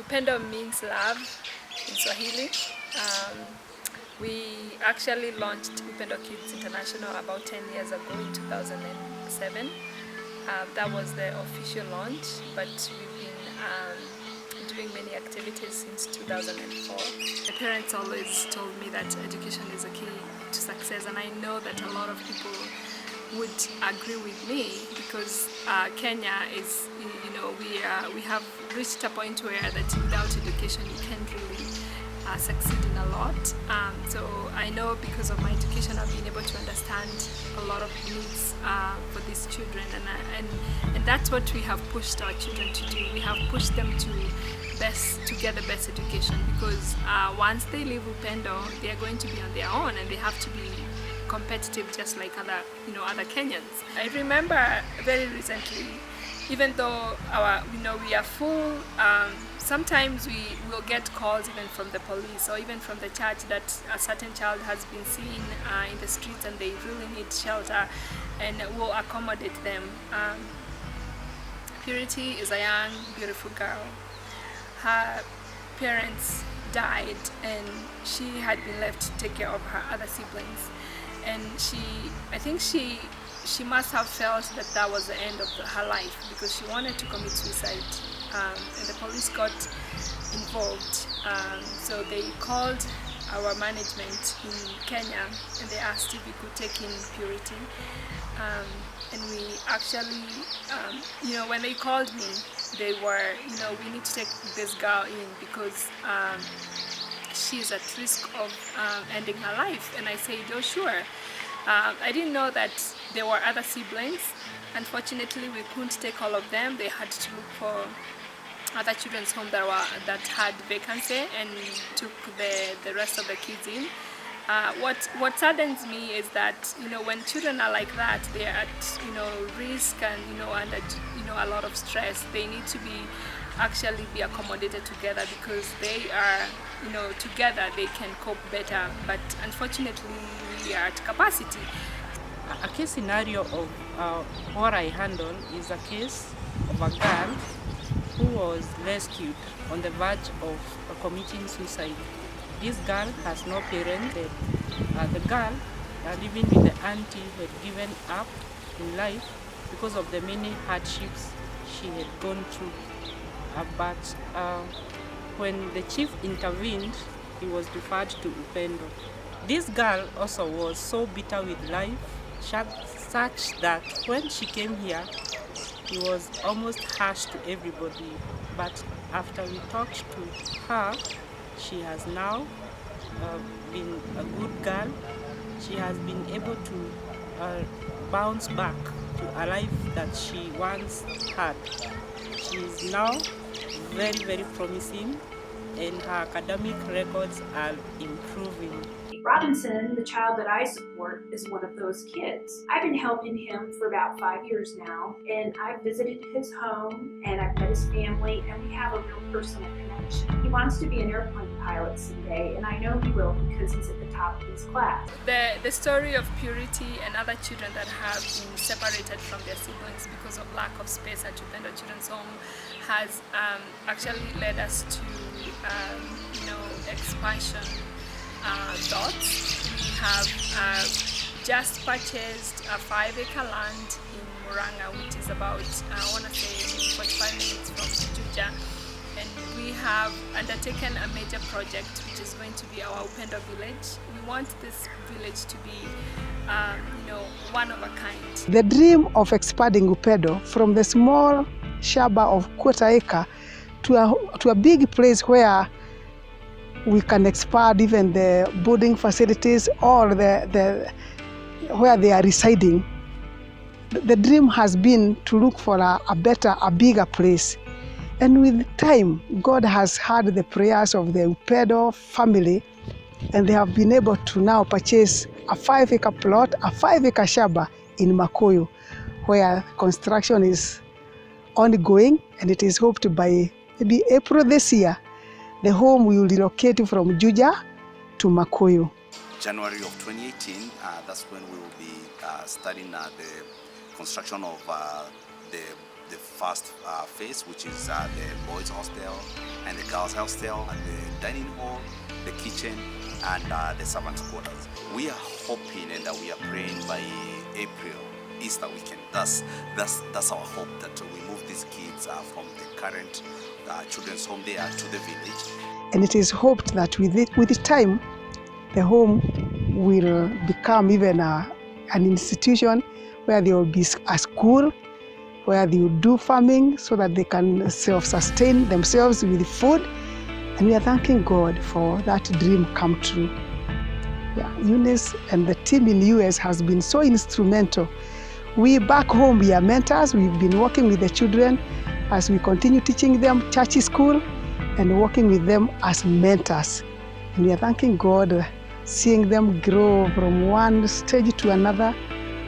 Upendo means love in Swahili. We actually launched Upendo Kids International about 10 years ago in 2007. That was the official launch, but we've been doing many activities since 2004. My parents always told me that education is a key to success, and I know that a lot of people would agree with me because Kenya is, we have reached a point where that without education you can't really succeed in a lot. So I know because of my education I've been able to understand a lot of needs for these children, and that's what we have pushed our children to do. We have pushed them to get the best education, because once they leave Upendo, they are going to be on their own and they have to be competitive just like other Kenyans. I remember very recently, even though we are full, sometimes we will get calls even from the police or even from the church that a certain child has been seen in the streets and they really need shelter, and we'll accommodate them. Purity is a young, beautiful girl. Her parents died and she had been left to take care of her other siblings. And I think she must have felt that was the end of her life, because she wanted to commit suicide, and the police got involved. So they called our management in Kenya and they asked if we could take in Purity. And we actually, when they called me, they were, we need to take this girl in because she's at risk of ending her life. And I said, oh sure. I didn't know that there were other siblings. Unfortunately, we couldn't take all of them. They had to look for other children's home that had vacancy, and took the rest of the kids in. What saddens me is that when children are like that, they are at risk and under a lot of stress. They need to be accommodated together, because they are together they can cope better. But unfortunately, we are at capacity. A case scenario of what I handle is a case of a girl who was rescued on the verge of committing suicide. This girl has no parents. The girl, living with the auntie, had given up in life because of the many hardships she had gone through. But when the chief intervened, he was referred to Upendo. This girl also was so bitter with life, such that when she came here, he was almost harsh to everybody. But after we talked to her, she has now been a good girl. She has been able to bounce back to a life that she once had. She is now very, very promising, and her academic records are improving. Robinson, the child that I support, is one of those kids. I've been helping him for about 5 years now, and I've visited his home and I've met his family, and we have a real personal connection. He wants to be an airplane pilot someday, and I know he will because he's at the top of his class. The story of Purity and other children that have been separated from their siblings because of lack of space at Upendo Children's Home has actually led us to expansion thoughts. We have just purchased a 5-acre land in Murang'a, which is about, I want to say, 45 minutes from Juja. And we have undertaken a major project, which is going to be our Upendo Village. We want this village to be, one of a kind. The dream of expanding Upendo from the small shaba of 1/4 acre to a big place where we can expand even the boarding facilities or where they are residing. The dream has been to look for a bigger place. And with time, God has heard the prayers of the Upendo family, and they have been able to now purchase a 5-acre plot, a 5-acre shaba in Makoyo, where construction is ongoing, and it is hoped by maybe April this year, the home will relocate from Juja to Makoyo. January of 2018, that's when we will be starting the construction of the the first phase, which is the boys' hostel and the girls' hostel, and the dining hall, the kitchen, and the servants' quarters. We are hoping and we are praying by April, Easter weekend. That's our hope, that we move these kids from the current children's home there to the village. And it is hoped that with the time, the home will become even an institution where there will be a school, where they will do farming so that they can self-sustain themselves with food. And we are thanking God for that dream come true. Yeah, Eunice and the team in the US has been so instrumental. We back home, we are mentors. We've been working with the children as we continue teaching them church school and working with them as mentors. And we are thanking God, seeing them grow from one stage to another,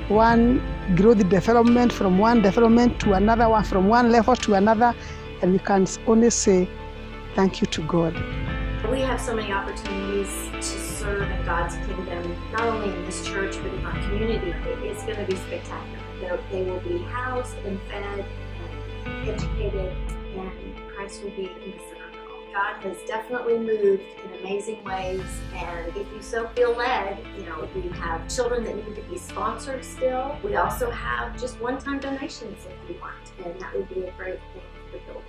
one growth development from one development to another one, from one level to another. And we can only say thank you to God. We have so many opportunities to serve in God's kingdom, not only in this church, but in our community. It's going to be spectacular. They will be housed and fed and educated, and Christ will be in the center of it all. God has definitely moved in amazing ways, and if you so feel led, we have children that need to be sponsored still. We also have just one-time donations if you want, and that would be a great thing for the building.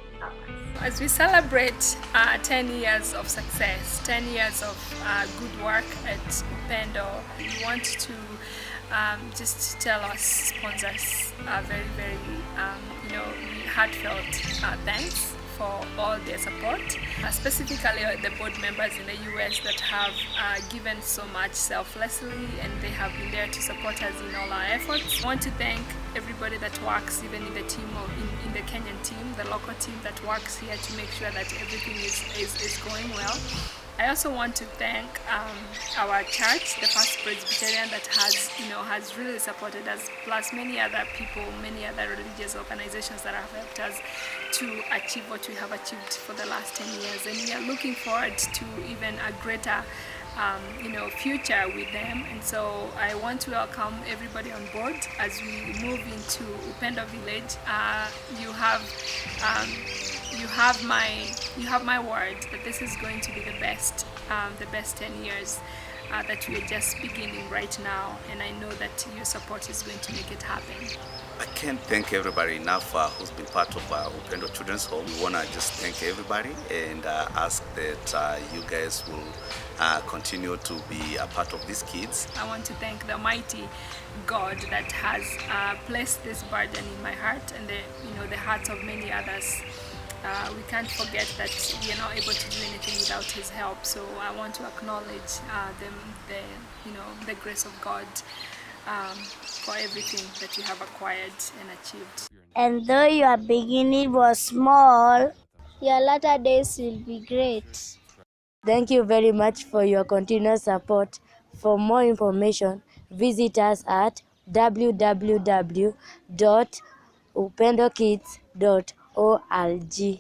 As we celebrate 10 years of success, 10 years of good work at Upendo, we want to just tell our sponsors very, very heartfelt thanks for all their support, specifically the board members in the US that have given so much selflessly, and they have been there to support us in all our efforts. I want to thank everybody that works, even in the team in the Kenyan team, the local team that works here to make sure that everything is going well. I also want to thank our church, the First Presbyterian, that has really supported us, plus many other people, many other religious organizations that have helped us to achieve what we have achieved for the last 10 years. And we are looking forward to even a greater future with them. And so I want to welcome everybody on board as we move into Upendo Village. You have my word that this is going to be the best 10 years that we are just beginning right now, and I know that your support is going to make it happen. I can't thank everybody enough who's been part of Upendo Children's Home. We want to just thank everybody and ask that you guys will continue to be a part of these kids. I want to thank the mighty God that has placed this burden in my heart and the hearts of many others. We can't forget that we are not able to do anything without His help. So I want to acknowledge the grace of God for everything that you have acquired and achieved. And though your beginning was small, your latter days will be great. Thank you very much for your continuous support. For more information, visit us at www.upendokids.org.